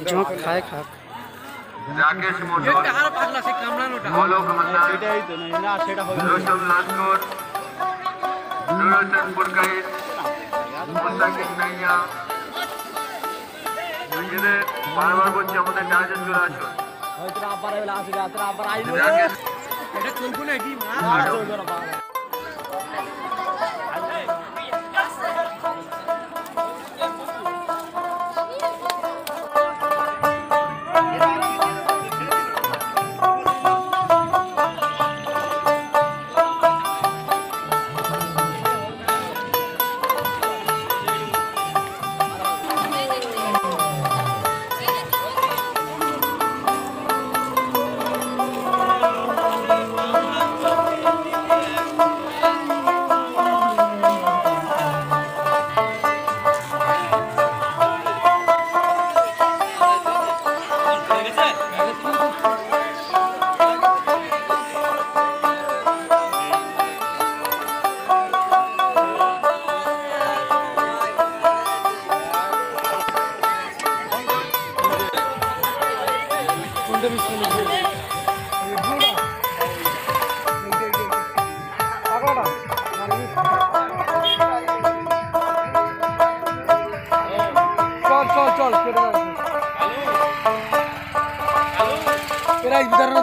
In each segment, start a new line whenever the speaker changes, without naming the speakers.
জোঁক খায় খাক।
রাকেশ মন্ডল, অলোক মান্না, রোশন লাস্কর, নুরুদ্দিন পুরকাইত, মুস্তাকিম নাইয়া, নিজেদের বারবার বলছি আমাদের ডাকে চলে আসুন।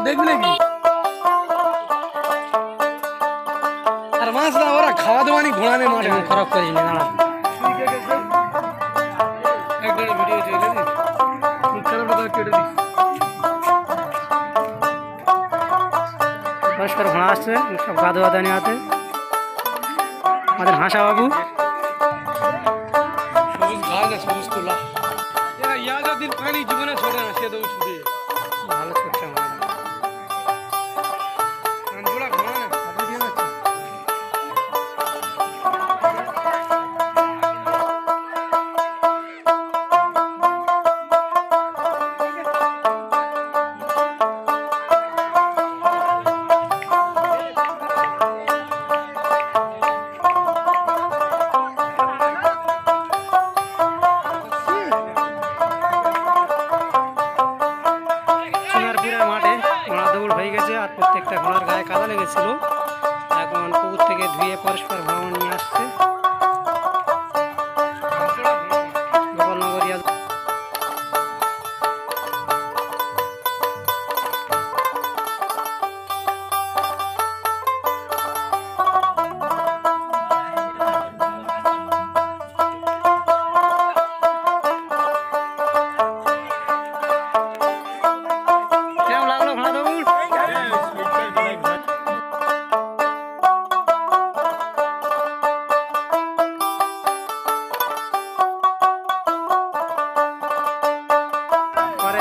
দেখবি নাকি আর মাছ না ওরা খাওয়া দাওয়ানি ঘোড়ানে মাঠে খারাপ করিস না দাঁড়া ভিডিও কেটে দিস নমস্কার ঘোড়া আসছে সব গা ধোয়া দানি হাতে আমাদের হাসা বাবু সবুজ তোলা দিন পানি জীবনে ছোটে না সে তো ছুটে ভালো ছোটছে প্রত্যেকটা ঘোড়ার গায়ে কাদা লেগেছিল এখন পুকুর থেকে ধুয়ে পরিষ্কার ভ্রমণ নিয়ে আসছে গোপালনগরিয়া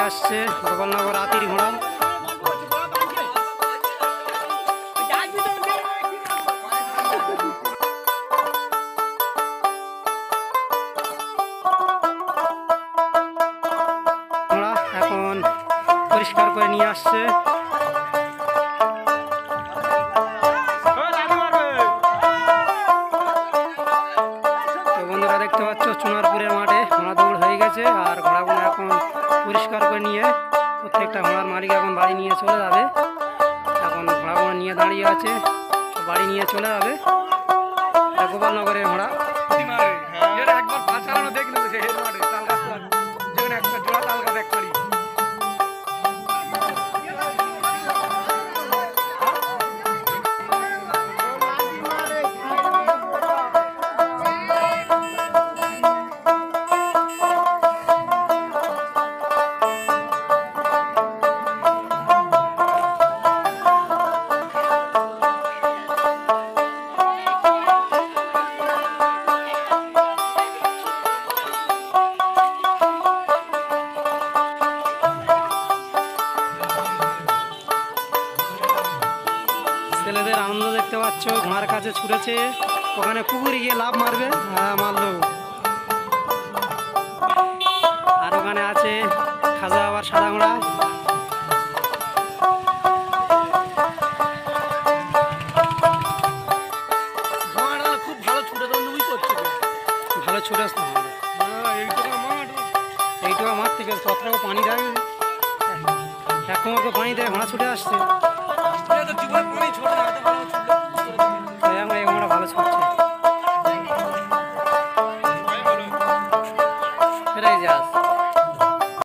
আসছে গোপালনগর আতির ঘোড়া এখন পরিষ্কার করে নিয়ে আসছে বন্ধুরা দেখতে পাচ্ছ চুনারপুরের মাঠে ঘোড়া দৌড় হয়ে গেছে আর ঘোড়াগুলো এখন পরিষ্কার করে নিয়ে প্রত্যেকটা ঘোড়ার মালিক এখন বাড়ি নিয়ে চলে যাবে এখন ঘোড়াগুলো নিয়ে দাঁড়িয়ে আছে বাড়ি নিয়ে চলে যাবে গোপালনগরের ঘোড়া একবার পা চালানো দেখলে একটা জোড়া তাল গাছ এক করি ছেলেদের আনন্দ দেখতে পাচ্ছ ঘোড়ার কাছে ছুটেছে ওখানে পুকুরে গিয়ে লাভ মারবে মারলো আর ওখানে আছে খাজা আবার সাদা ঘোড়া খুব ভালো ছুটে ভালো ছুটে দেখতে মাঠ থেকে চত্রাও পানি দেয়, এক কোমর করে পানি দেয়, ঘোড়া ছুটে আসছে।